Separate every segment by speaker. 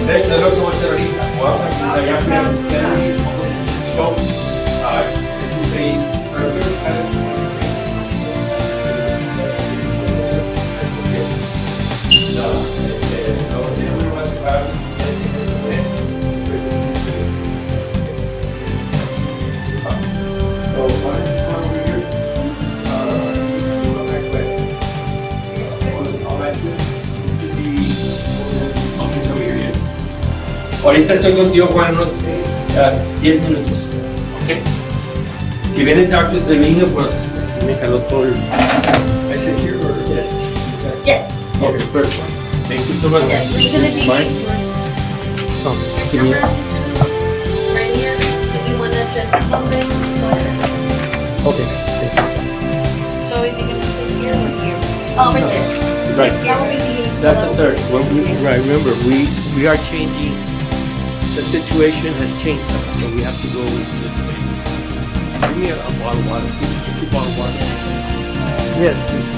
Speaker 1: Eso es lo que voy a hacer ahorita. Voy a practicar ya que show. Ahorita estoy contigo, Juan, unos 10 minutos, ¿ok? Si viene Doctor de niño, pues me caló todo el... ¿Es it here or yes?
Speaker 2: Yes.
Speaker 1: Okay, first one. Thank you so much.
Speaker 2: Yes, we're gonna be
Speaker 1: Mine? Oh, give me...
Speaker 2: right here. If you wanna adjust something, go ahead.
Speaker 1: Okay, thank you.
Speaker 2: So is it gonna stay here or here? Oh, right there.
Speaker 1: Right.
Speaker 2: That will be the...
Speaker 1: That's the third. When we, right, remember, we are changing. The situation has changed, so we have to go into this way. Give me a bottle of water, please. 2 bottles of water. Yes, please.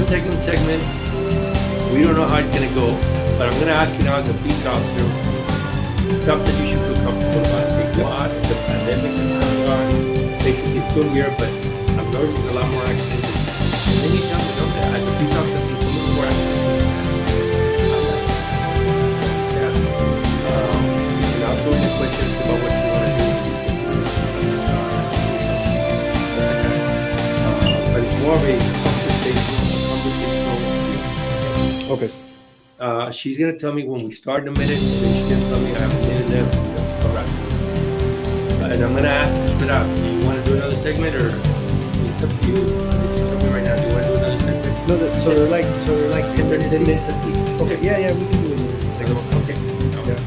Speaker 1: Second segment, we don't know how it's going to go, but I'm going to ask you now as a police officer, stuff that you should feel comfortable about. Take what the pandemic is coming on, basically still here, but I've noticed a lot more accidents. And then you tell me, don't they? As a police officer, there's a little more accidents. And I'll throw you questions about what you want to do. But it's more of a okay. She's gonna tell me when we start in a minute, and then she's gonna tell me I have a minute left. And I'm gonna ask you straight out. Do you want to do another segment, or it's up to you? This is me right now. Do you want to do another segment?
Speaker 3: No, so they're like 10 minutes.
Speaker 1: 10 minutes at least.
Speaker 3: Okay. Yeah, we can do it.
Speaker 1: Okay.
Speaker 3: Yeah.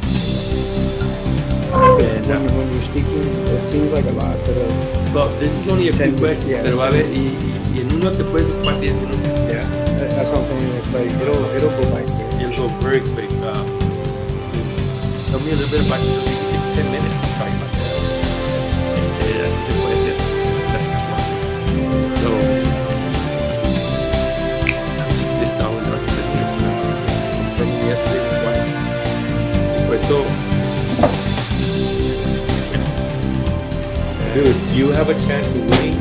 Speaker 3: And when you're speaking, it seems like a lot, but
Speaker 1: well, this is only a few
Speaker 3: 10
Speaker 1: questions,
Speaker 3: yeah.
Speaker 1: pero va a haber y en uno te puedes ocupar 10 minutos.
Speaker 3: Yeah, that's what I'm saying. It's like it'll go by quick.
Speaker 1: It'll go very quick. Tell me a little bit about you. You can take 10 minutes to talk about that. Así se puede hacer. That's what you want. So, this town is not from yesterday twice. Puesto. Dude, you have a chance of winning,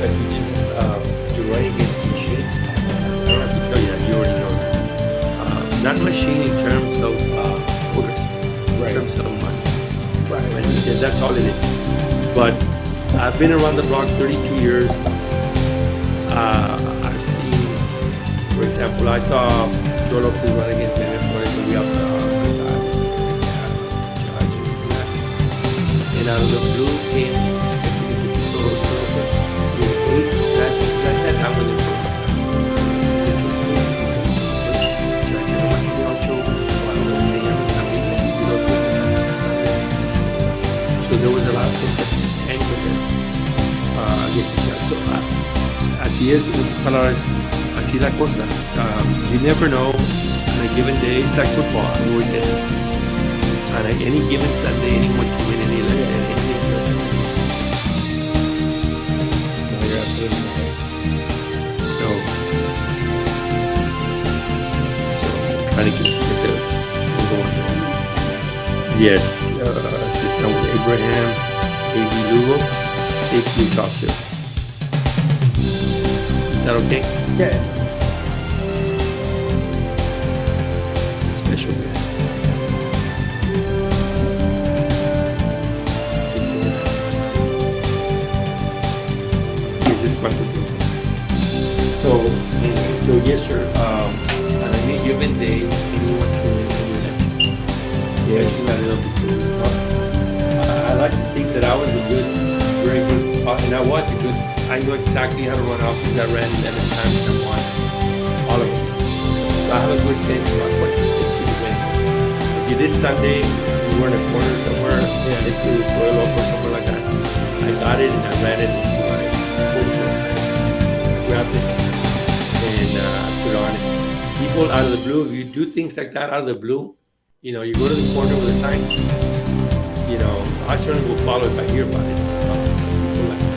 Speaker 1: but you just you're running against machine. I don't have to tell you that. You already know that. Not machine in terms of voters, in terms of money.
Speaker 3: Right.
Speaker 1: That's all it is. But I've been around the block 32 years. I've seen, for example, I saw Joe Lopez run against David Flores, and we have judges and that. And out of the blue came. I sat down with him. So there was a lot of things that angered him against each other. So así es, en otras palabras, así la cosa. You never know on a given day. It's like football. I always say that. On any given Sunday, anyone can win any election. Trying to get the going. Yes, system with Abraham, Abey, Lugo, a police officer. Is that okay?
Speaker 3: Yeah.
Speaker 1: Special guest. This is quite good. So yes, sir. On any given day, anyone can win any election.
Speaker 3: Yes.
Speaker 1: I like to think that I was a good very good, and I was a good. I know exactly how to run offense. I ran 11 times and won all of them. So I have a good sense about what to win. If you did Sunday, you were in a corner somewhere, next to the Royal Oak or somewhere like that. I got it and I ran it and won it. Grabbed it and put it on it. People out of the blue, if you do things like that out of the blue, you know, you go to the corner with a sign, you know, I certainly will follow if I hear about it. People like that.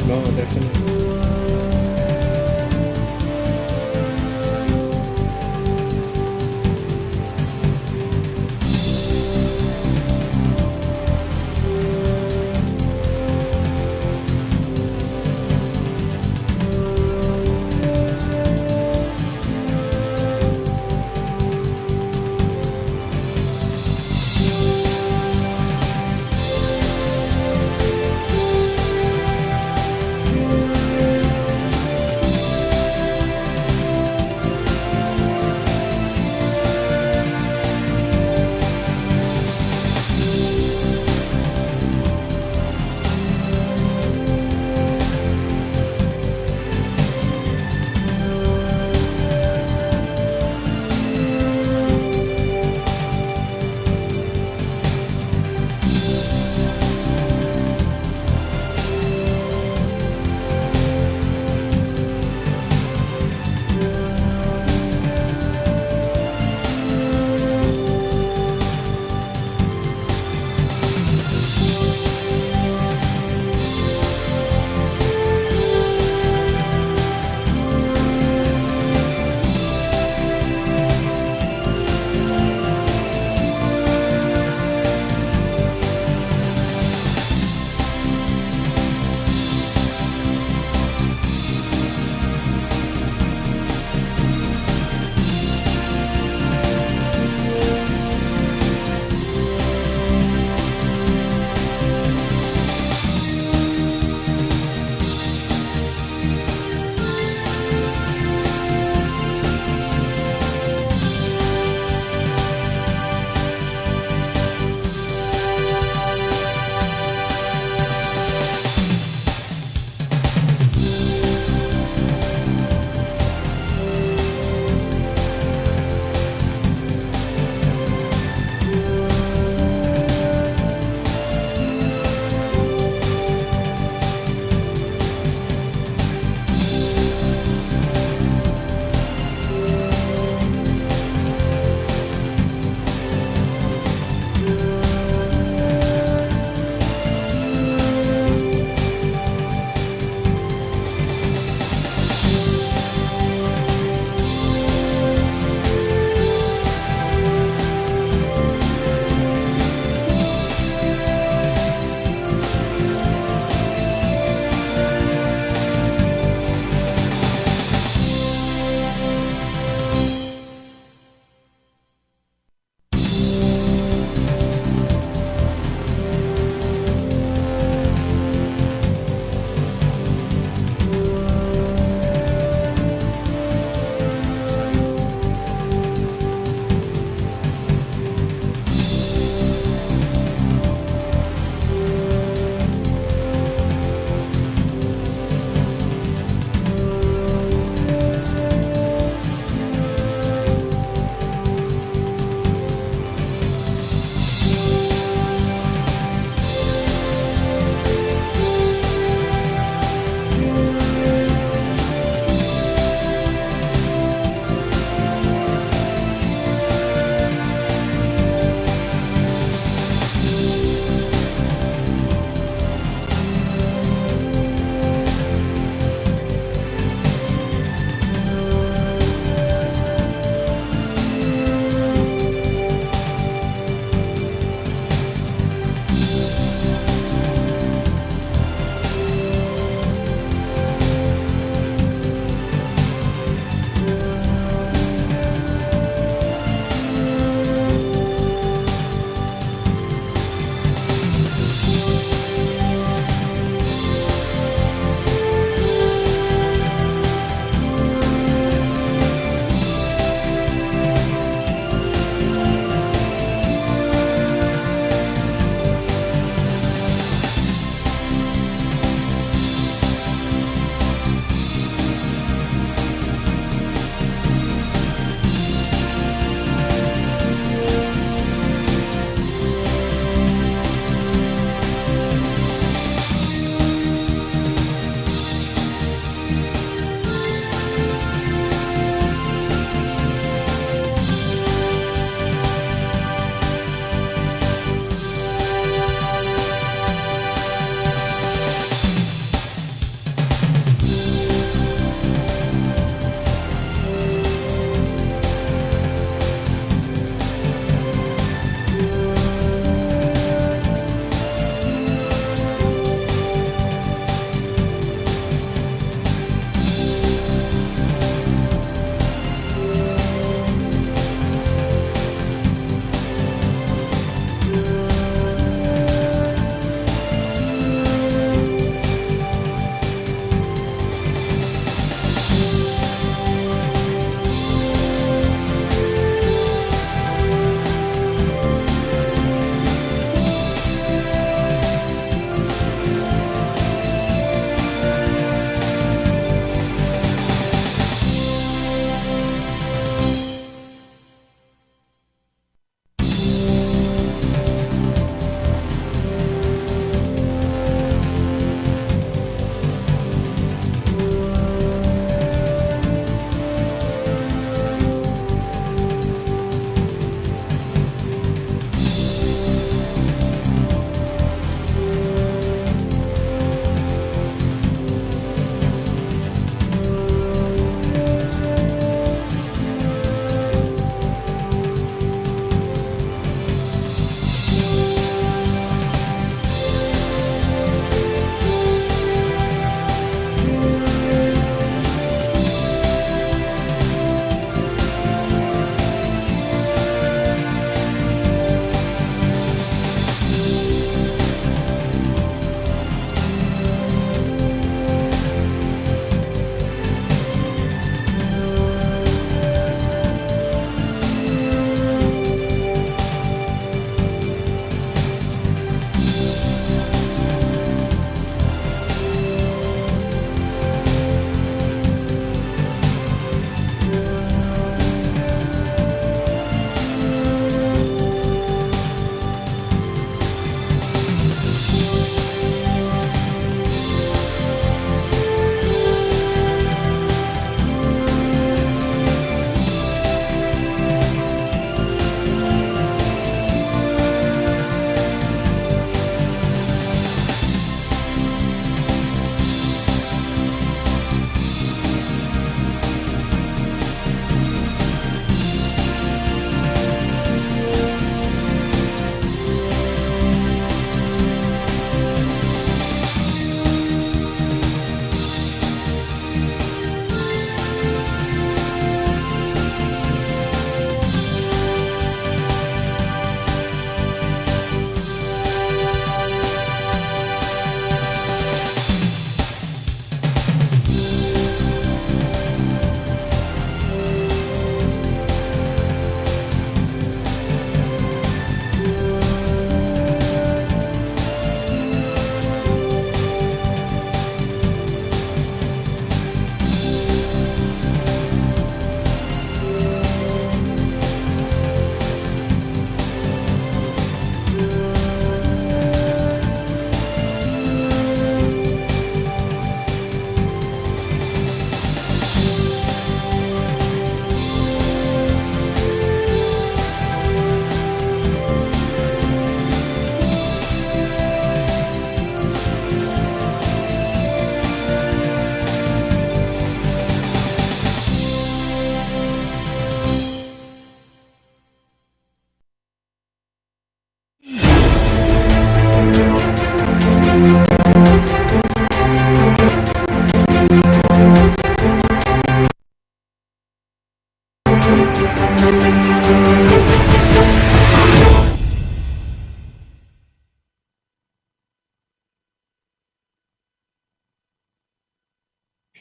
Speaker 3: No, definitely.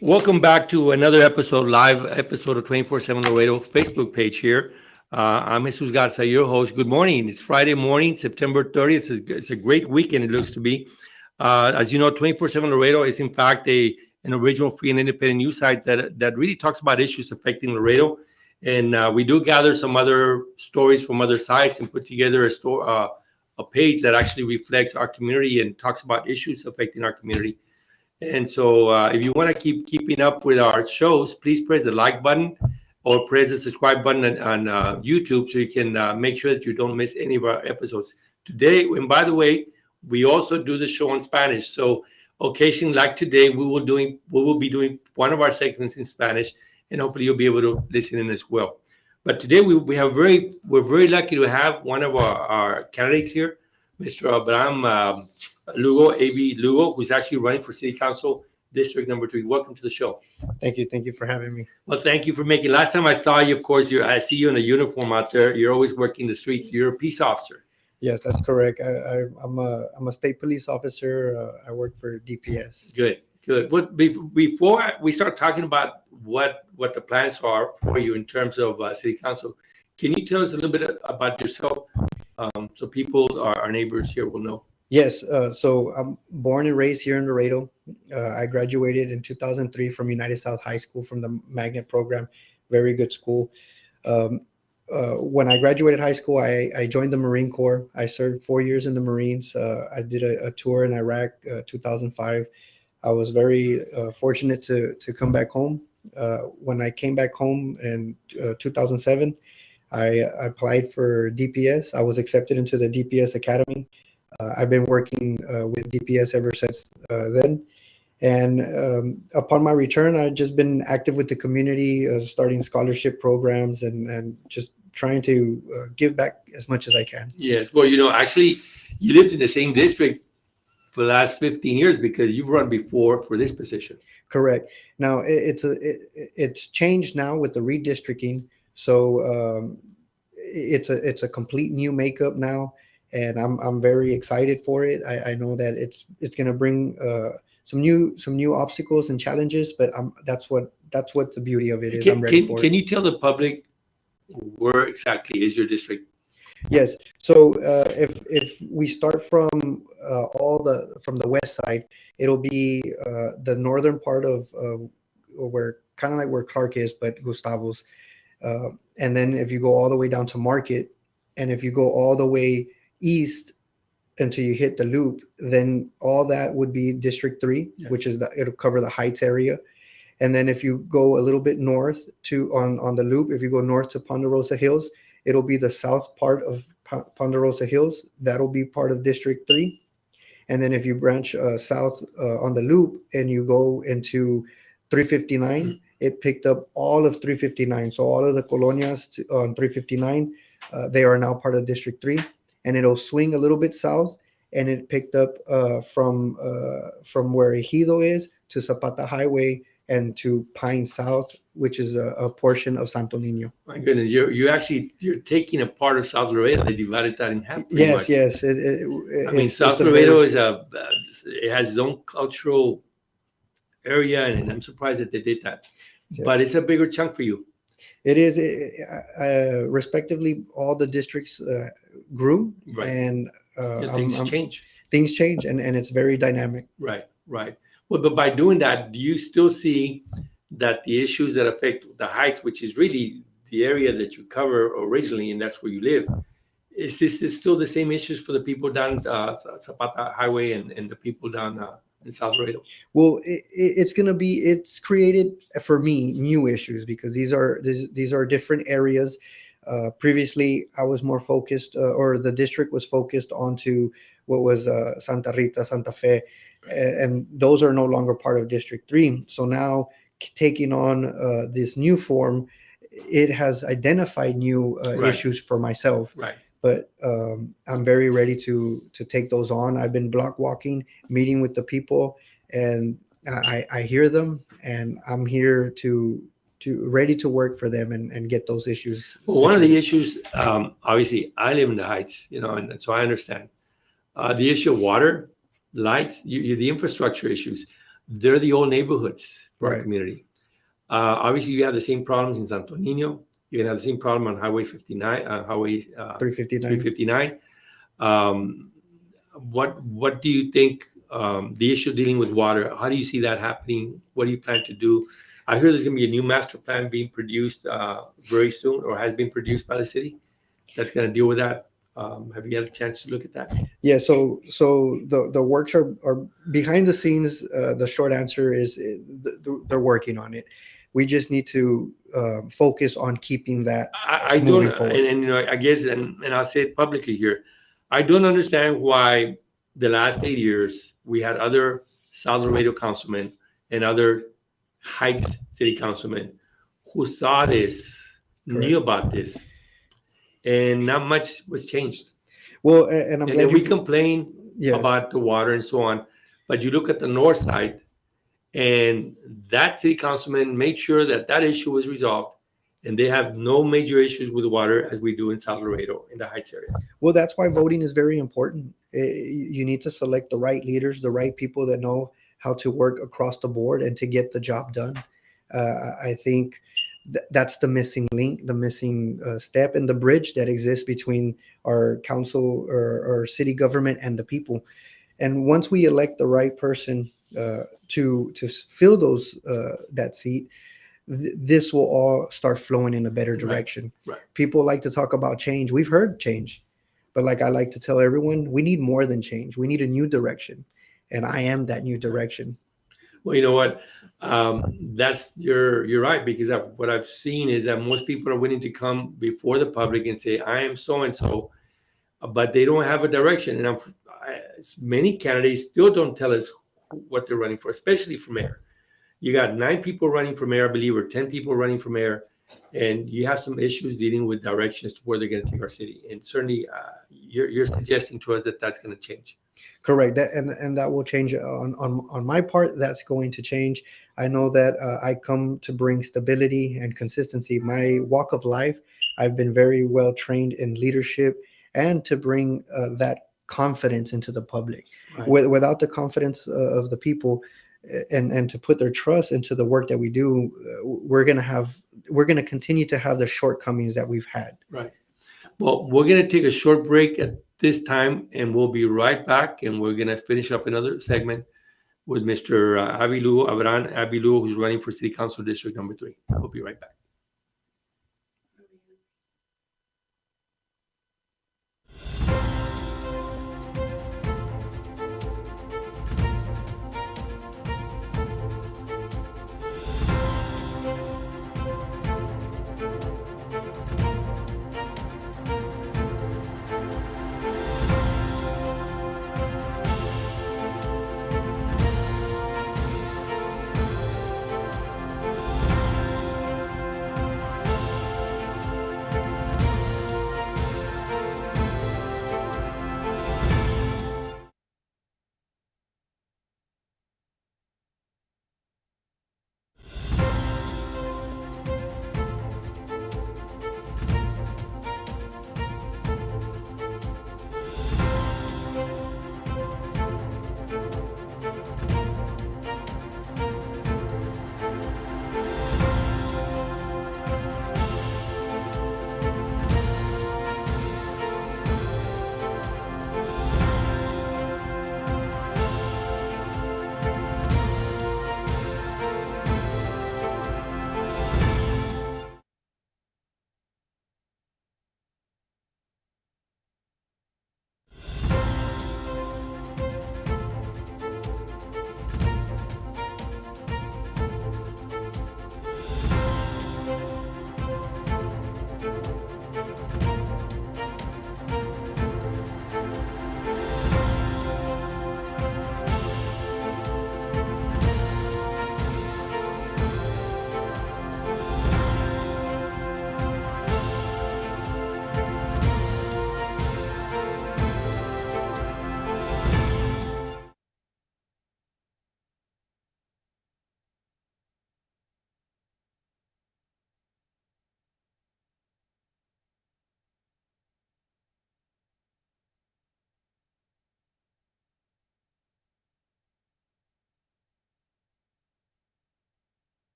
Speaker 1: Welcome back to another episode, live episode of 24/7 Laredo Facebook page here. I'm Jesus Garza, your host. Good morning. It's Friday morning, September 30th. It's a great weekend, it looks to be. As you know, 24/7 Laredo is in fact an original free and independent news site that really talks about issues affecting Laredo. And we do gather some other stories from other sites and put together a page that actually reflects our community and talks about issues affecting our community. And so, if you want to keep keeping up with our shows, please press the like button or press the subscribe button on YouTube so you can make sure that you don't miss any of our episodes. Today, and by the way, we also do the show in Spanish. So, occasionally, like today, we will be doing one of our segments in Spanish, and hopefully, you'll be able to listen in as well. But today, we're very lucky to have one of our candidates here, Mr. Abraham. Lugo, Abey Lugo, who's actually running for City Council District Number 3. Welcome to the show.
Speaker 3: Thank you. Thank you for having me.
Speaker 1: Well, thank you for making. Last time I saw you, of course, I see you in a uniform out there. You're always working the streets. You're a peace officer.
Speaker 3: Yes, that's correct. I'm a state police officer. I work for DPS.
Speaker 1: Good, good. Before we start talking about what the plans are for you in terms of City Council, can you tell us a little bit about yourself, so people, our neighbors here, will know?
Speaker 3: Yes, so I'm born and raised here in Laredo. I graduated in 2003 from United South High School from the magnet program. Very good school. When I graduated high school, I joined the Marine Corps. I served 4 years in the Marines. I did a tour in Iraq, 2005. I was very fortunate to come back home. When I came back home in 2007, I applied for DPS. I was accepted into the DPS Academy. I've been working with DPS ever since then. And upon my return, I've just been active with the community, starting scholarship programs and just trying to give back as much as I can.
Speaker 1: Yes. Well, actually, you lived in the same district for the last 15 years because you've run before for this position.
Speaker 3: Correct. Now it's changed now with the redistricting. So it's a complete new makeup now. And I'm very excited for it. I know that it's going to bring some new obstacles and challenges, but that's what the beauty of it is. I'm ready for it.
Speaker 1: Can you tell the public where exactly is your district?
Speaker 3: Yes. So if we start from the west side, it'll be the northern part of where kind of like where Clark is, but Gustavo's. And then if you go all the way down to Market, and if you go all the way east until you hit the loop, then all that would be District 3, yes, which is it'll cover the Heights area. And then if you go a little bit north on the loop, if you go north to Ponderosa Hills, it'll be the south part of Ponderosa Hills. That'll be part of District 3. And then if you branch south on the loop and you go into 359, it picked up all of 359. So all of the colonias on 359, they are now part of District 3. And it'll swing a little bit south, and it picked up from where Ejido is to Zapata Highway and to Pine South, which is a portion of Santo Niño.
Speaker 1: My goodness, you're taking a part of South Laredo. They divided that in half.
Speaker 3: Yes, yes.
Speaker 1: South Laredo it has its own cultural area, and I'm surprised that they did that. Yeah. But it's a bigger chunk for you.
Speaker 3: It is, respectively, all the districts grew,
Speaker 1: right,
Speaker 3: and
Speaker 1: things change,
Speaker 3: and it's very dynamic.
Speaker 1: Right. Well, but by doing that, do you still see that the issues that affect the Heights, which is really the area that you cover originally, and that's where you live, is this still the same issues for the people down Zapata Highway and the people down in South Laredo?
Speaker 3: Well, it's created for me new issues because these are different areas. Previously, I was more focused, or the district was focused onto what was Santa Rita, Santa Fe, and those are no longer part of District 3. So now, taking on this new form, it has identified new issues for myself.
Speaker 1: Right.
Speaker 3: But I'm very ready to take those on. I've been block walking, meeting with the people, and I hear them, and I'm here to ready to work for them and get those issues.
Speaker 1: Well, one of the issues, obviously, I live in the Heights, and so I understand the issue of water, lights, the infrastructure issues. they're the old neighborhoods for our
Speaker 3: Right.
Speaker 1: community. Obviously, you have the same problems in Santo Nino. You're gonna have the same problem on Highway 59, Highway
Speaker 3: 359.
Speaker 1: 359. What do you think the issue dealing with water? How do you see that happening? What do you plan to do? I hear there's gonna be a new master plan being produced very soon, or has been produced by the city. That's gonna deal with that. Have you had a chance to look at that?
Speaker 3: Yeah, so the works are behind the scenes. The short answer is they're working on it. We just need to focus on keeping that
Speaker 1: I don't,
Speaker 3: moving forward.
Speaker 1: and you know, I guess, and I'll say it publicly here, I don't understand why the last 8 years we had other South Laredo councilmen and other Heights city councilmen who saw this, knew about this, and not much was changed.
Speaker 3: Well, and I'm
Speaker 1: And
Speaker 3: glad
Speaker 1: then we
Speaker 3: you.
Speaker 1: complain
Speaker 3: Yes.
Speaker 1: about the water and so on, but you look at the north side, and that city councilman made sure that that issue was resolved, and they have no major issues with water as we do in South Laredo in the Heights area.
Speaker 3: Well, that's why voting is very important. You need to select the right leaders, the right people that know how to work across the board and to get the job done. I think that's the missing link, the missing step in the bridge that exists between our council or city government and the people. And once we elect the right person to fill those that seat, this will all start flowing in a better direction.
Speaker 1: Right.
Speaker 3: People like to talk about change. We've heard change, but like I like to tell everyone, we need more than change. We need a new direction, and I am that new direction.
Speaker 1: Well, you know what? You're right, because what I've seen is that most people are willing to come before the public and say, I am so and so, but they don't have a direction. And many candidates still don't tell us what they're running for, especially for mayor. You got 9 people running for mayor, I believe, or 10 people running for mayor, and you have some issues dealing with directions to where they're going to take our city. And certainly, you're suggesting to us that that's going to change.
Speaker 3: Correct. And that will change on my part. That's going to change. I know that I come to bring stability and consistency. My walk of life, I've been very well trained in leadership and to bring that confidence into the public.
Speaker 1: Right.
Speaker 3: Without the confidence of the people and to put their trust into the work that we do, we're going to continue to have the shortcomings that we've had.
Speaker 1: Right. Well, we're going to take a short break at this time, and we'll be right back, and we're going to finish up another segment with Mr. Abey Lugo, Abey Lugo, who's running for City Council District Number 3. We'll be right back.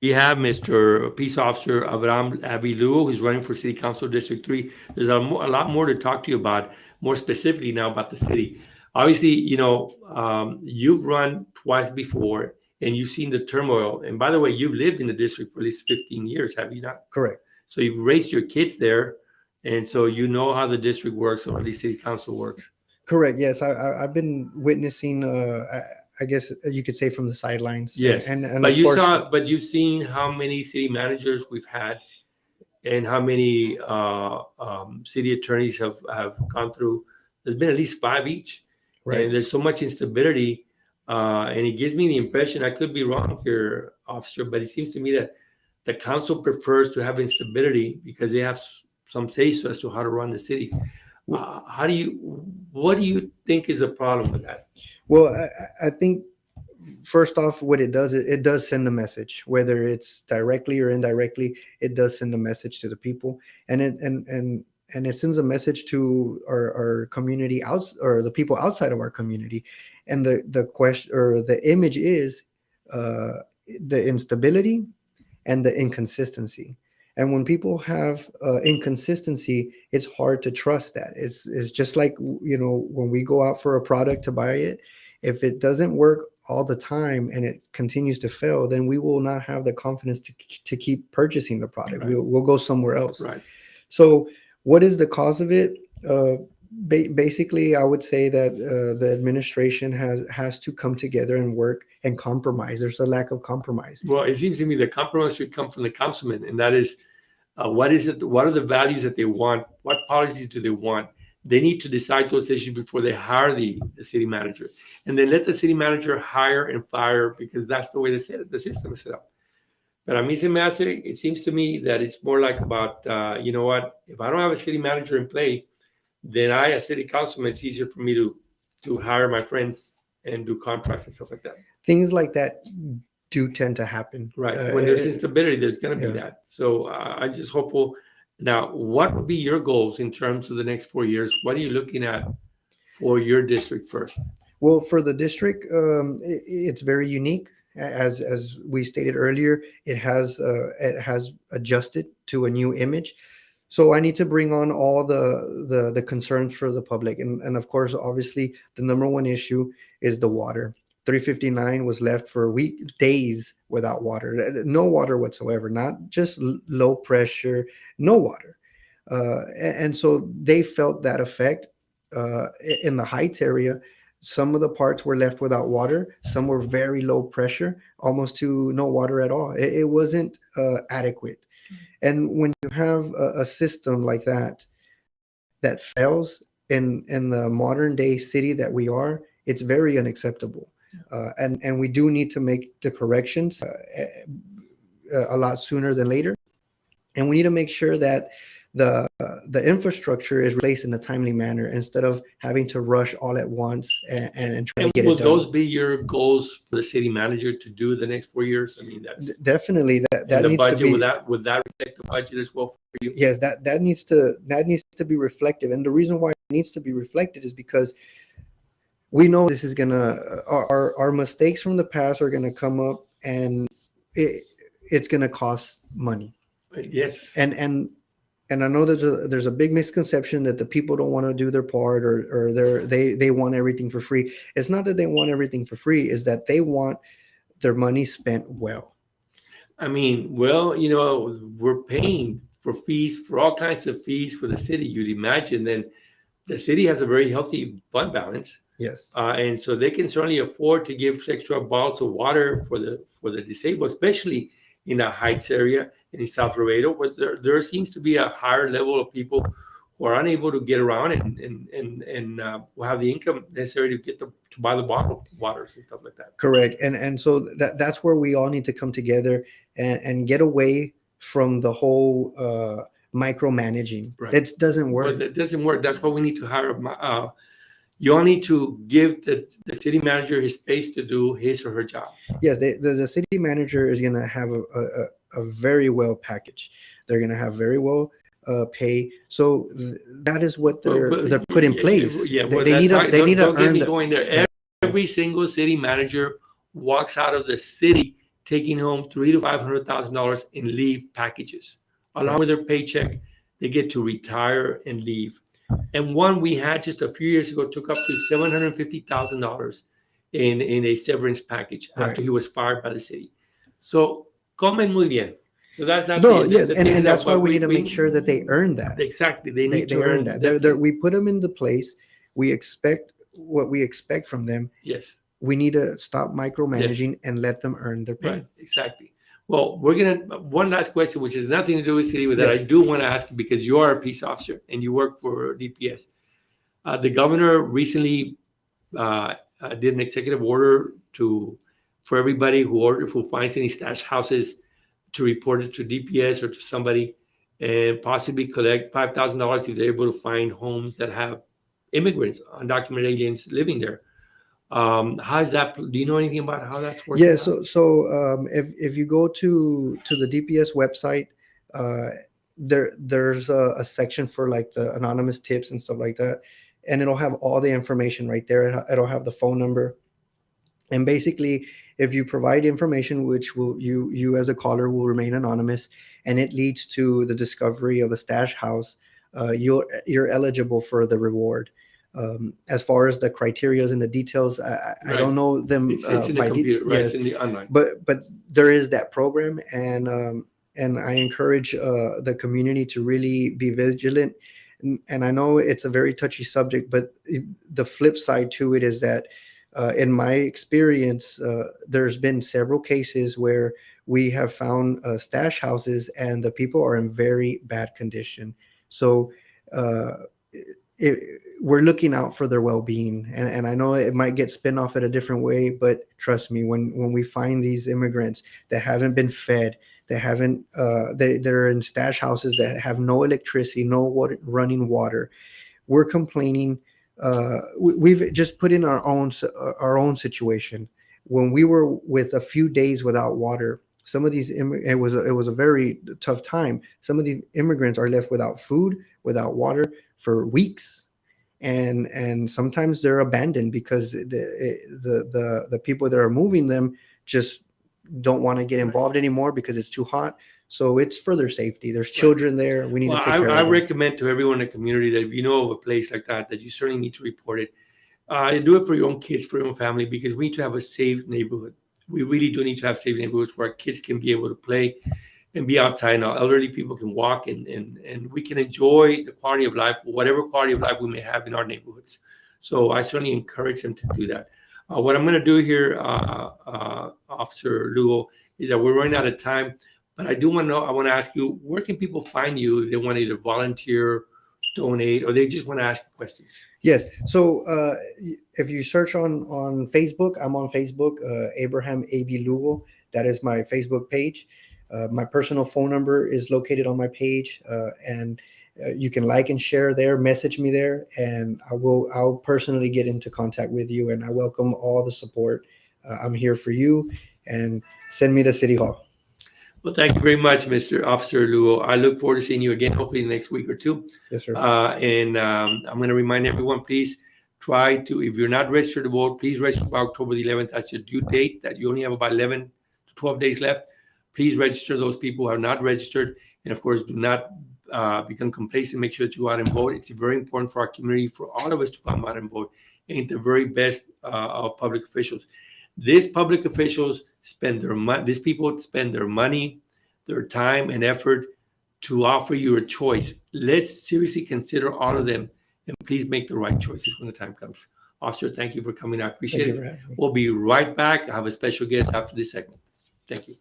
Speaker 1: We have Mr. Peace Officer Abey Lugo, who's running for City Council District 3. There's a lot more to talk to you about, more specifically now about the city. Obviously, you've run twice before and you've seen the turmoil. And by the way, you've lived in the district for at least 15 years, have you not?
Speaker 3: Correct.
Speaker 1: So you've raised your kids there. And so you know how the district works, or at least City Council works.
Speaker 3: Correct. Yes, I've been witnessing. I guess you could say from the sidelines.
Speaker 1: Yes,
Speaker 3: and
Speaker 1: but
Speaker 3: of course,
Speaker 1: but you've seen how many city managers we've had, and how many city attorneys have gone through. There's been at least 5 each,
Speaker 3: right.
Speaker 1: and there's so much instability, and it gives me the impression, I could be wrong here, officer, but it seems to me that the council prefers to have instability because they have some say so as to how to run the city. What do you think is the problem with that?
Speaker 3: Well, I think first off, what it does, it does send a message, whether it's directly or indirectly. It does send a message to the people, and it sends a message to our community or the people outside of our community. And the question or the image is the instability and the inconsistency. And when people have inconsistency, it's hard to trust that. It's just like, when we go out for a product to buy it, if it doesn't work all the time and it continues to fail, then we will not have the confidence to keep purchasing the product.
Speaker 1: Right.
Speaker 3: We'll go somewhere else.
Speaker 1: Right.
Speaker 3: So what is the cause of it? Basically, I would say that the administration has to come together and work and compromise. There's a lack of compromise.
Speaker 1: Well, it seems to me the compromise should come from the councilman, and that is, what is it? What are the values that they want? What policies do they want? They need to decide those issues before they hire the city manager, and then let the city manager hire and fire, because that's the way the system is set up. But a mí se me hace, it seems to me that it's more like about, you know what? If I don't have a city manager in play, then I, as city councilman, it's easier for me to hire my friends and do contracts and stuff like that.
Speaker 3: Things like that do tend to happen.
Speaker 1: Right. When there's instability, there's going to be that. So I'm just hopeful. Now, what would be your goals in terms of the next 4 years? What are you looking at for your district first?
Speaker 3: Well, for the district, it's very unique. As we stated earlier, it has adjusted to a new image. So I need to bring on all the concerns for the public. And of course, obviously, the number one issue is the water. 359 was left for days without water, no water whatsoever, not just low pressure, no water. And so they felt that effect in the Heights area. Some of the parts were left without water. Some were very low pressure, almost to no water at all. It wasn't adequate. And when you have a system like that fails in the modern day city that we are, it's very unacceptable. And we do need to make the corrections a lot sooner than later. And we need to make sure that the infrastructure is replaced in a timely manner instead of having to rush all at once and try to get it done.
Speaker 1: Will those be your goals for the city manager to do the next 4 years? I mean, that's
Speaker 3: definitely that
Speaker 1: the
Speaker 3: needs
Speaker 1: budget.
Speaker 3: to be,
Speaker 1: Would that reflect the budget as well for you?
Speaker 3: yes, that needs to be reflective. And the reason why it needs to be reflected is because we know this is gonna our mistakes from the past are gonna come up, and it's gonna cost money.
Speaker 1: Yes.
Speaker 3: And I know there's a big misconception that the people don't want to do their part, or they want everything for free. It's not that they want everything for free; it's that they want their money spent well.
Speaker 1: I mean, well, we're paying for fees, for all kinds of fees for the city. You'd imagine then the city has a very healthy fund balance.
Speaker 3: Yes.
Speaker 1: And so they can certainly afford to give extra bottles of water for the disabled, especially in the Heights area and in South Laredo, where there seems to be a higher level of people who are unable to get around and will have the income necessary to buy the bottled waters and stuff like that.
Speaker 3: Correct. And so that's where we all need to come together and get away from the whole micromanaging.
Speaker 1: Right.
Speaker 3: It doesn't work.
Speaker 1: Well, it doesn't work. That's why we need to hire you all need to give the city manager his space to do his or her job.
Speaker 3: Yes, the city manager is going to have a very well package. They're going to have very well pay. So that is what they're put in place.
Speaker 1: Yeah,
Speaker 3: they need to
Speaker 1: earn
Speaker 3: earn
Speaker 1: going there. Every single city manager walks out of the city taking home $300,000 to $500,000 in leave packages. Along with their paycheck, they get to retire and leave. And one we had just a few years ago took up to $750,000 in a severance package after he was fired by the city. So, comen muy bien. So that's not
Speaker 3: No,
Speaker 1: the,
Speaker 3: yes,
Speaker 1: the
Speaker 3: and
Speaker 1: thing
Speaker 3: that's
Speaker 1: that
Speaker 3: why
Speaker 1: what
Speaker 3: we need to make sure that they earn that.
Speaker 1: Exactly, they need
Speaker 3: They
Speaker 1: to
Speaker 3: earn that. We put them into place. We expect what we expect from them.
Speaker 1: Yes.
Speaker 3: We need to stop micromanaging and let them earn their pay.
Speaker 1: Right, exactly. Well, we're gonna one last question, which has nothing to do with city, but that
Speaker 3: Yes.
Speaker 1: I do want to ask you because you are a peace officer and you work for DPS. The governor recently did an executive order for everybody who finds any stash houses to report it to DPS or to somebody, and possibly collect $5,000 if they're able to find homes that have immigrants, undocumented aliens living there. How's that? Do you know anything about how that's working?
Speaker 3: Yeah,
Speaker 1: out?
Speaker 3: so if you go to the DPS website, there's a section for like the anonymous tips and stuff like that, and it'll have all the information right there. It'll have the phone number, and basically, if you provide information, which will you as a caller will remain anonymous, and it leads to the discovery of a stash house, you're eligible for the reward. As far as the criterias and the details, I don't know them.
Speaker 1: It's in the computer, right? Yes. It's in the online.
Speaker 3: But there is that program, and I encourage the community to really be vigilant. And I know it's a very touchy subject, but the flip side to it is that in my experience, there's been several cases where we have found stash houses and the people are in very bad condition. So we're looking out for their well-being, and I know it might get spin off in a different way, but trust me, when we find these immigrants that haven't been fed, that haven't they're in stash houses that have no electricity, no running water, we're complaining. We've just put in our own situation when we were with a few days without water. Some of these it was a very tough time. Some of the immigrants are left without food, without water for weeks, and sometimes they're abandoned because the people that are moving them just don't want to get involved anymore because it's too hot. So it's for their safety. There's children there. We need to take care of them.
Speaker 1: I recommend to everyone in the community that if you know of a place like that you certainly need to report it. Do it for your own kids, for your own family, because we need to have a safe neighborhood. We really do need to have safe neighborhoods where our kids can be able to play and be outside. And our elderly people can walk and we can enjoy the quality of life, whatever quality of life we may have in our neighborhoods. So I certainly encourage them to do that. What I'm going to do here, Officer Lugo, is that we're running out of time. But I do want to know, I want to ask you, where can people find you if they want to either volunteer, donate, or they just want to ask questions?
Speaker 3: Yes. So if you search on Facebook, I'm on Facebook, Abraham Abey Lugo. That is my Facebook page. My personal phone number is located on my page, and you can like and share there, message me there, and I'll personally get into contact with you, and I welcome all the support. I'm here for you, and send me to City Hall.
Speaker 1: Well, thank you very much, Mr. Officer Lugo. I look forward to seeing you again, hopefully next week or two.
Speaker 3: Yes, sir.
Speaker 1: And I'm going to remind everyone, please try to, if you're not registered to vote, please register by October the 11th. That's your due date, that you only have about 11 to 12 days left. Please register those people who are not registered. And of course, do not become complacent. Make sure that you go out and vote. It's very important for our community, for all of us to come out and vote. And the very best of public officials. These public officials spend their money. These people spend their money, their time, and effort to offer you a choice. Let's seriously consider all of them, and please make the right choices when the time comes. Officer, thank you for coming. I appreciate it. We'll be right back. I have a special guest after this segment. Thank you.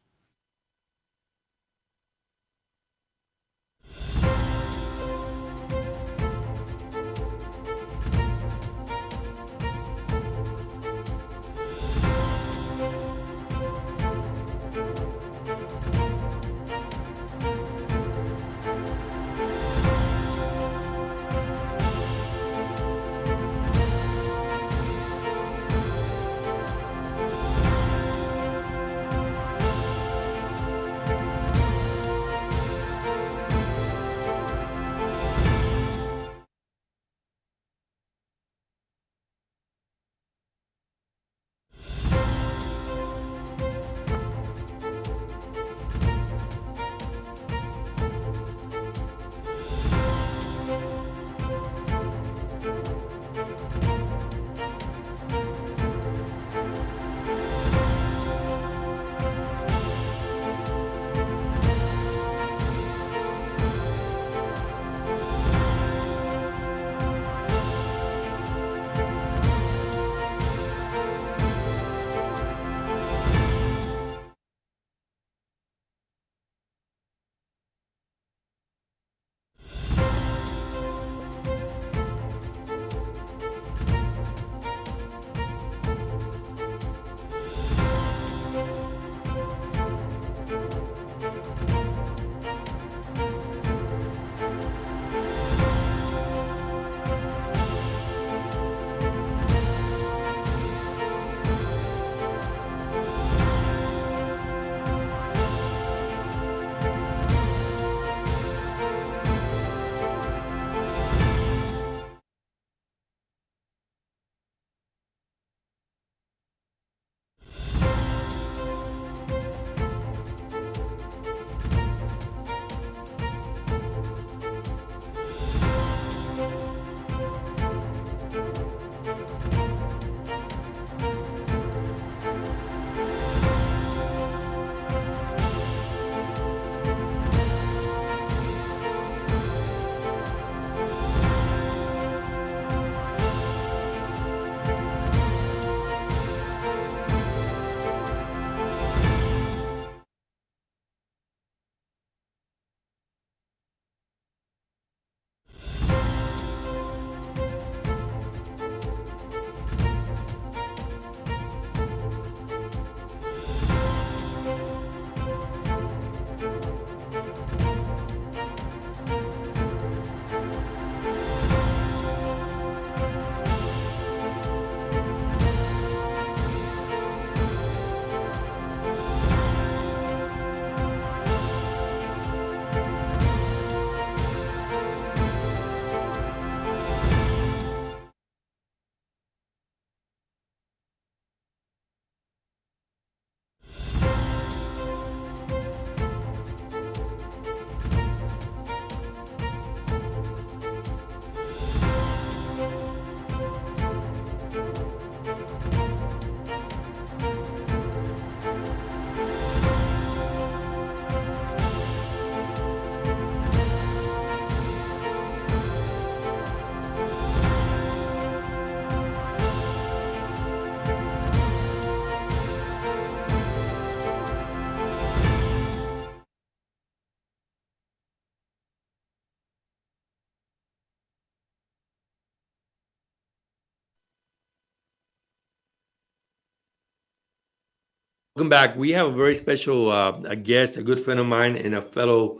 Speaker 1: Welcome back. We have a very special a guest, a good friend of mine, and a fellow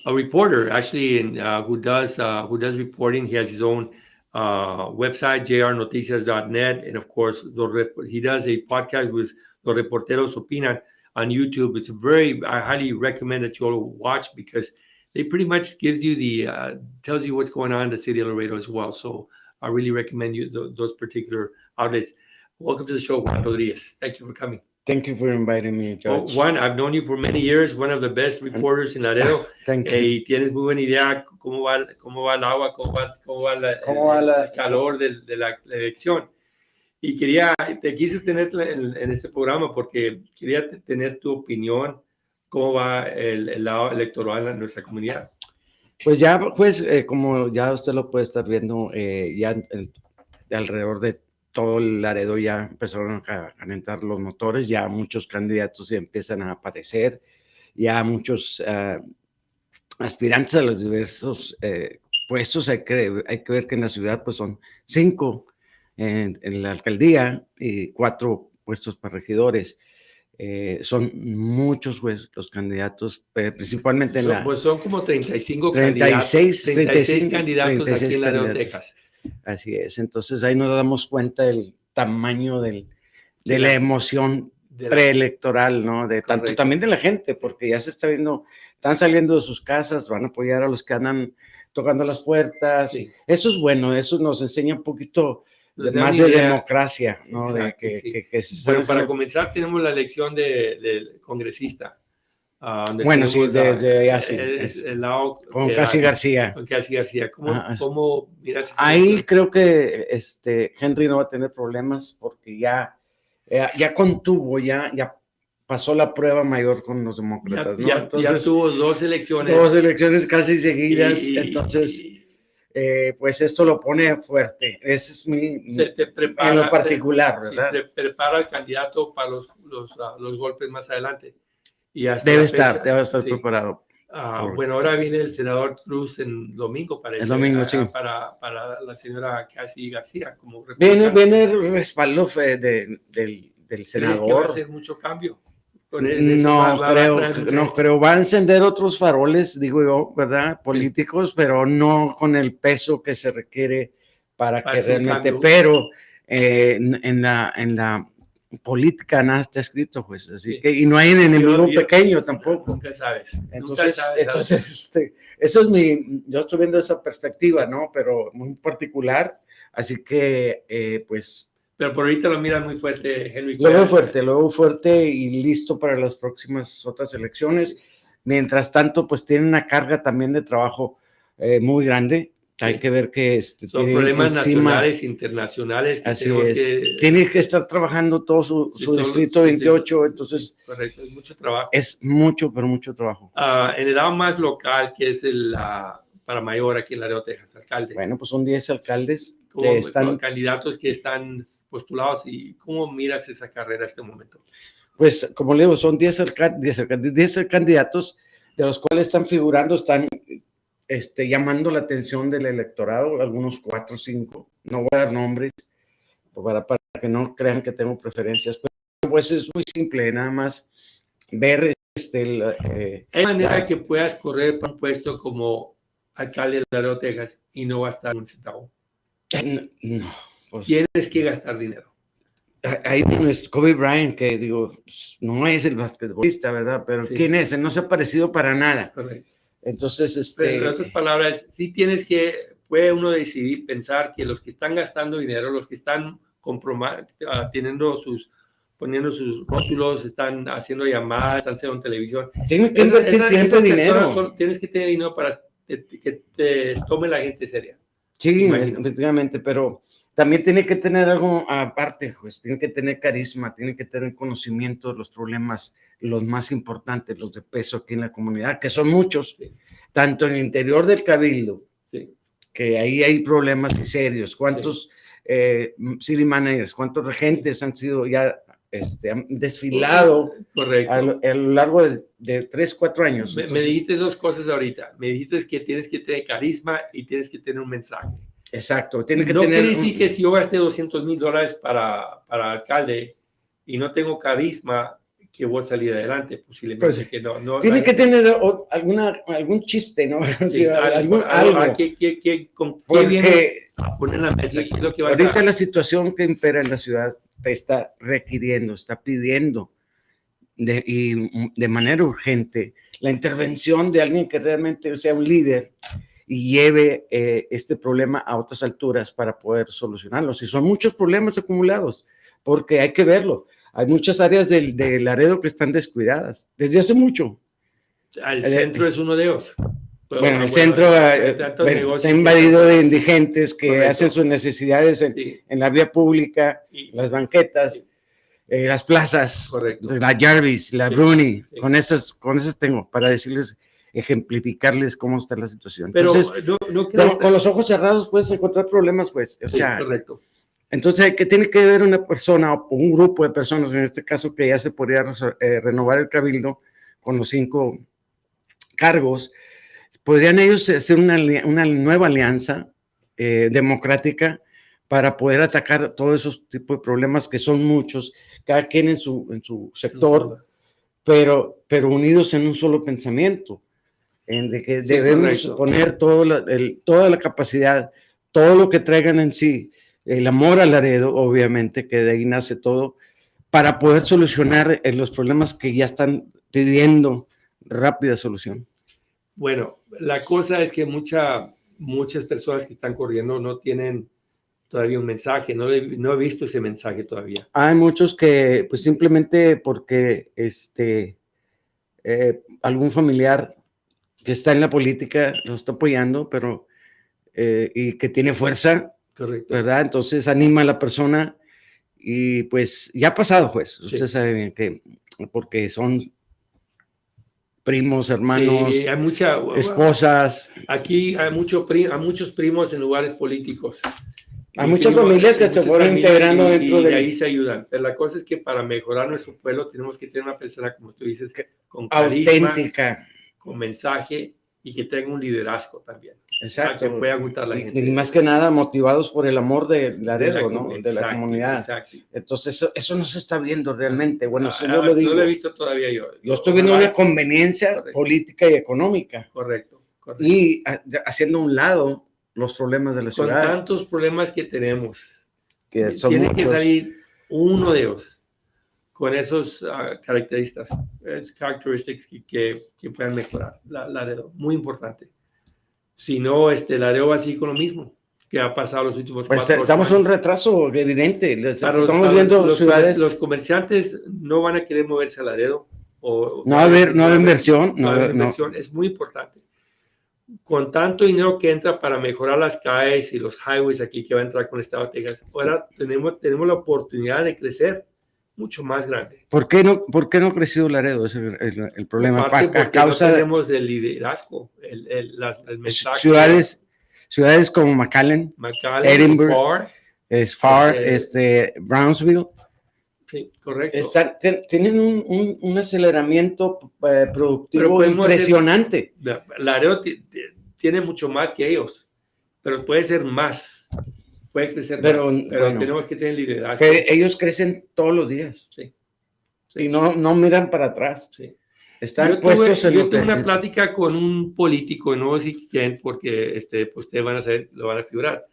Speaker 1: a reporter, actually, who does reporting. He has his own website, jrnoticias.net, and of course, he does a podcast with Los Reporteros Opinan on YouTube. It's I highly recommend that you all watch because they pretty much gives you tells you what's going on in the city of Laredo as well. So I really recommend you those particular outlets. Welcome to the show, Juan Rodriguez. Thank you for coming.
Speaker 4: Thank you for inviting me, Judge.
Speaker 1: Well, Juan, I've known you for many years, one of the best reporters in Laredo.
Speaker 4: Thank you.
Speaker 1: Y tienes muy buena idea cómo va el agua, cómo va el calor de la elección. Y te quise tener en este programa porque quería tener tu opinión, cómo va el lado electoral en nuestra comunidad.
Speaker 4: Pues ya, como ya usted lo puede estar viendo, ya alrededor de todo el Laredo ya empezaron a calentar los motores, ya muchos candidatos ya empiezan a aparecer, ya muchos aspirantes a los diversos puestos. Hay que ver que en la ciudad pues son 5 en la alcaldía y 4 puestos para regidores. Son muchos los candidatos, principalmente
Speaker 1: Pues son como 35
Speaker 4: 36
Speaker 1: candidatos aquí en Laredo, Texas.
Speaker 4: Así es, entonces ahí nos damos cuenta del tamaño de la emoción preelectoral, ¿no? Tanto también de la gente, porque ya se está viendo, están saliendo de sus casas, van a apoyar a los que andan tocando las puertas. Sí. Eso es bueno, eso nos enseña un poquito más de democracia, ¿no?
Speaker 1: Exacto, bueno, para comenzar tenemos la elección del congresista.
Speaker 4: Bueno, sí, desde allá sí.
Speaker 1: El lado
Speaker 4: con Casi García.
Speaker 1: Con Casi García. ¿Cómo miras?
Speaker 4: Ahí creo que Henry no va a tener problemas porque ya contuvo, ya pasó la prueba mayor con los demócratas, ¿no? Entonces,
Speaker 1: ya tuvo 2 elecciones.
Speaker 4: 2 elecciones casi seguidas, entonces pues esto lo pone fuerte. Ese es en lo particular, ¿verdad?
Speaker 1: Te prepara al candidato para los golpes más adelante.
Speaker 4: Debe estar preparado.
Speaker 1: Bueno, ahora viene el senador Cruz el domingo, parece.
Speaker 4: El domingo, sí.
Speaker 1: Para la señora Casi García.
Speaker 4: Viene el respaldo del senador.
Speaker 1: ¿Crees que va a hacer mucho cambio?
Speaker 4: No creo. Va a encender otros faroles, digo yo, ¿verdad? Políticos, pero no con el peso que se requiere para que realmente. Pero en la política nada está escrito, pues, así que, y no hay un enemigo pequeño tampoco.
Speaker 1: Nunca sabes.
Speaker 4: Entonces, eso es yo estoy viendo esa perspectiva, ¿no? Pero muy particular, así que, pues.
Speaker 1: Pero por ahorita lo miras muy fuerte, Henry.
Speaker 4: Lo veo fuerte y listo para las próximas otras elecciones. Mientras tanto, pues tiene una carga también de trabajo muy grande. Hay que ver que
Speaker 1: son problemas nacionales, internacionales.
Speaker 4: Así es. Tiene que estar trabajando todo su distrito 28, entonces.
Speaker 1: Correcto, es mucho trabajo.
Speaker 4: Es mucho, pero mucho trabajo.
Speaker 1: En el lado más local, que es para mayor aquí en Laredo, Texas, alcalde.
Speaker 4: Bueno, pues son 10 alcaldes.
Speaker 1: Están candidatos que están postulados. ¿Y cómo miras esa carrera en este momento?
Speaker 4: Pues, como le digo, son 10 candidatos, de los cuales están figurando, están llamando la atención del electorado, algunos 4 o 5, no voy a dar nombres para que no crean que tengo preferencias, pero pues es muy simple, nada más ver
Speaker 1: ¿hay manera que puedas correr por un puesto como alcalde de Laredo, Texas y no gastar un centavo?
Speaker 4: No, pues,
Speaker 1: tienes que gastar dinero.
Speaker 4: Hay Kobe Bryant, que digo, no es el basquetbolista, ¿verdad? Pero sí. ¿Quién es? Él no se ha parecido para nada.
Speaker 1: Correcto.
Speaker 4: Entonces,
Speaker 1: Pero en otras palabras, sí puede uno decidir pensar que los que están gastando dinero, los que están poniendo sus rótulos, están haciendo llamadas, están haciendo televisión.
Speaker 4: Tienes que invertir dinero.
Speaker 1: Tienes que tener dinero para que te tome la gente seria.
Speaker 4: Sí, efectivamente, pero también tiene que tener algo aparte, pues, tiene que tener carisma, tiene que tener conocimiento de los problemas, los más importantes, los de peso aquí en la comunidad, que son muchos, sí. Tanto en el interior del cabildo, sí. Que ahí hay problemas serios. ¿Cuántos city managers, cuántos regentes han sido ya han desfilado a lo largo de 3, 4 años?
Speaker 1: Me dijiste 2 cosas ahorita. Me dijiste que tienes que tener carisma y tienes que tener un mensaje.
Speaker 4: Exacto. Tiene que
Speaker 1: no
Speaker 4: tener.
Speaker 1: Quiere decir que si yo gasté $200,000 para alcalde y no tengo carisma, que vos salir adelante, posiblemente
Speaker 4: Pues,
Speaker 1: que no.
Speaker 4: Tiene que tener algún chiste, ¿no?
Speaker 1: Sí,
Speaker 4: Algo.
Speaker 1: ¿Con qué
Speaker 4: Porque
Speaker 1: vienes a poner en la mesa? ¿Qué es lo que vas
Speaker 4: ahorita
Speaker 1: a...?
Speaker 4: la situación que impera en la ciudad te está requiriendo, está pidiendo de manera urgente la intervención de alguien que realmente sea un líder y lleve este problema a otras alturas para poder solucionarlos. Y son muchos problemas acumulados, porque hay que verlo. Hay muchas áreas de Laredo que están descuidadas desde hace mucho.
Speaker 1: El centro es uno de ellos.
Speaker 4: Bueno, el centro está invadido de indigentes que
Speaker 1: Correcto.
Speaker 4: hacen sus necesidades en la vía pública, las banquetas, las plazas,
Speaker 1: correcto,
Speaker 4: la Jarvis, la Bruni,
Speaker 1: sí.
Speaker 4: con esas tengo para decirles, ejemplificarles cómo está la situación.
Speaker 1: Pero
Speaker 4: entonces, con los ojos cerrados puedes encontrar problemas, pues. O sea,
Speaker 1: correcto.
Speaker 4: Entonces, ¿qué tiene que ver una persona o un grupo de personas, en este caso, que ya se podría renovar el cabildo con los 5 cargos? ¿Podrían ellos hacer una nueva alianza democrática para poder atacar todos esos tipos de problemas que son muchos, cada quien en su sector, pero unidos en un solo pensamiento, en de que debemos poner toda la capacidad, todo lo que traigan en sí, el amor al Laredo, obviamente, que de ahí nace todo, para poder solucionar los problemas que ya están pidiendo rápida solución?
Speaker 1: Bueno, la cosa es que muchas personas que están corriendo no tienen todavía un mensaje, no he visto ese mensaje todavía.
Speaker 4: Hay muchos que pues simplemente porque algún familiar que está en la política lo está apoyando, pero y que tiene fuerza,
Speaker 1: correcto,
Speaker 4: ¿verdad? Entonces anima a la persona y pues ya ha pasado, juez. Usted sabe bien que porque son primos, hermanos,
Speaker 1: sí, hay
Speaker 4: esposas.
Speaker 1: Aquí hay muchos primos en lugares políticos.
Speaker 4: Hay muchas familias que se fueron integrando dentro
Speaker 1: de ahí se ayudan. Pero la cosa es que para mejorar nuestro pueblo tenemos que tener una persona, como tú dices, con carisma,
Speaker 4: auténtica,
Speaker 1: con mensaje y que tenga un liderazgo también.
Speaker 4: Exacto.
Speaker 1: Que pueda gustar a la gente.
Speaker 4: Y más que nada motivados por el amor de Laredo, ¿no?
Speaker 1: Exacto,
Speaker 4: de la comunidad.
Speaker 1: Exacto.
Speaker 4: Entonces eso no se está viendo realmente. Bueno, eso yo lo digo.
Speaker 1: No lo he visto todavía yo.
Speaker 4: Yo estoy viendo una conveniencia política y económica.
Speaker 1: Correcto.
Speaker 4: Y haciendo a un lado los problemas de la ciudad.
Speaker 1: Con tantos problemas que tenemos,
Speaker 4: que son
Speaker 1: tiene
Speaker 4: muchos.
Speaker 1: que salir uno de ellos con esos características que puedan mejorar Laredo. Muy importante. Si no, Laredo va a seguir con lo mismo que ha pasado los últimos 4 años.
Speaker 4: Estamos en un retraso evidente.
Speaker 1: Estamos
Speaker 4: viendo ciudades.
Speaker 1: Los comerciantes no van a querer moverse a Laredo.
Speaker 4: No va a haber inversión.
Speaker 1: No va a haber inversión. Es muy importante. Con tanto dinero que entra para mejorar las calles y los highways aquí que va a entrar con el Estado de Texas, ahora tenemos la oportunidad de crecer mucho más grande.
Speaker 4: ¿Por qué no creció Laredo? Ese es el problema.
Speaker 1: Porque a causa no tenemos del liderazgo, el mensaje.
Speaker 4: Ciudades como McAllen, Edinburgh, Farr, Brownsville.
Speaker 1: Sí, correcto.
Speaker 4: Tienen un aceleramiento productivo impresionante.
Speaker 1: Laredo tiene mucho más que ellos, pero puede ser más. Puede crecer más, pero bueno, tenemos que tener liderazgo.
Speaker 4: Ellos crecen todos los días.
Speaker 1: Sí.
Speaker 4: Y no miran para atrás.
Speaker 1: Sí.
Speaker 4: Están puestos en
Speaker 1: yo tuve una plática con un político, no sé quién, porque pues ustedes van a saber, lo van a figurar.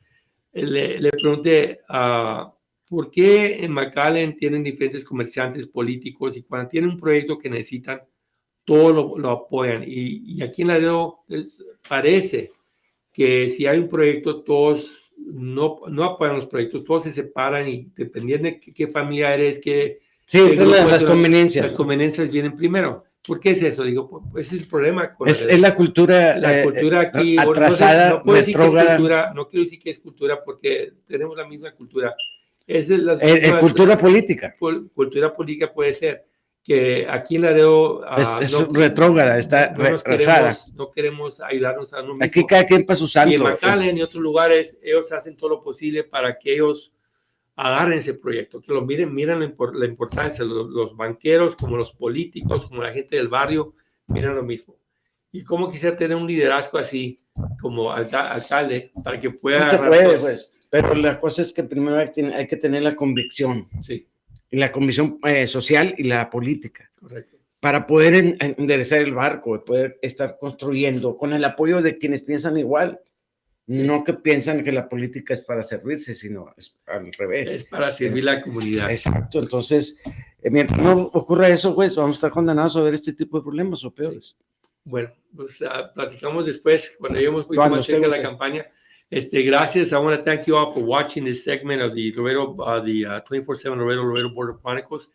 Speaker 1: Le pregunté, ¿por qué en McAllen tienen diferentes comerciantes políticos y cuando tienen un proyecto que necesitan, todos lo apoyan? Y aquí en Laredo parece que si hay un proyecto, todos no apoyan los proyectos, todos se separan y dependiendo de qué familia eres,
Speaker 4: las conveniencias.
Speaker 1: Las conveniencias vienen primero. ¿Por qué es eso? Digo, pues ese es el problema.
Speaker 4: Es la cultura,
Speaker 1: aquí
Speaker 4: atrasada,
Speaker 1: no puedo decir que es cultura, no quiero decir que es cultura porque tenemos la misma cultura.
Speaker 4: Cultura política.
Speaker 1: Cultura política puede ser que aquí en Laredo
Speaker 4: es retrógrada, está retrasada.
Speaker 1: No queremos ayudarnos a nosotros mismos.
Speaker 4: Aquí cada quien para su santo.
Speaker 1: Y en McAllen y otros lugares, ellos hacen todo lo posible para que ellos agarren ese proyecto, que lo miren la importancia, los banqueros, como los políticos, como la gente del barrio, miran lo mismo. Y cómo quisiera tener un liderazgo así, como alcalde, para que pueda...
Speaker 4: Sí se puede, pues, pero la cosa es que primero hay que tener la convicción.
Speaker 1: Sí.
Speaker 4: la comisión social y la política,
Speaker 1: Correcto.
Speaker 4: para poder enderezar el barco, poder estar construyendo con el apoyo de quienes piensan igual. No que piensan que la política es para servirse, sino es al revés.
Speaker 1: Es para servir la comunidad.
Speaker 4: Exacto. Entonces, mientras no ocurra eso, pues vamos a estar condenados a ver este tipo de problemas o peores.
Speaker 1: Bueno, pues platicamos después cuando lleguemos un poquito
Speaker 4: Cuando
Speaker 1: más cerca de la
Speaker 4: usted
Speaker 1: campaña. Gracias. I want to thank you all for watching this segment of the Laredo, 24/7 Laredo Border Chronicles.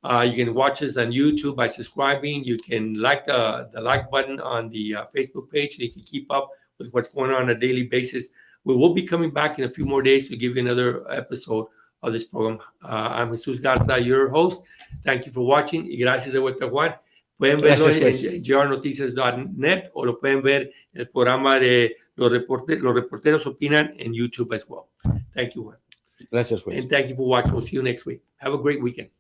Speaker 1: You can watch us on YouTube by subscribing. You can like the like button on the Facebook page, and you can keep up with what's going on a daily basis. We will be coming back in a few more days to give you another episode of this program. I'm Jesús Garza, your host. Thank you for watching. Y gracias de vuelta, Juan. Pueden verlo en grnoticias.net o lo pueden ver en el programa de los reporteros opinan en YouTube as well. Thank you, Juan.
Speaker 4: Gracias, Juan.
Speaker 1: And thank you for watching. We'll see you next week. Have a great weekend.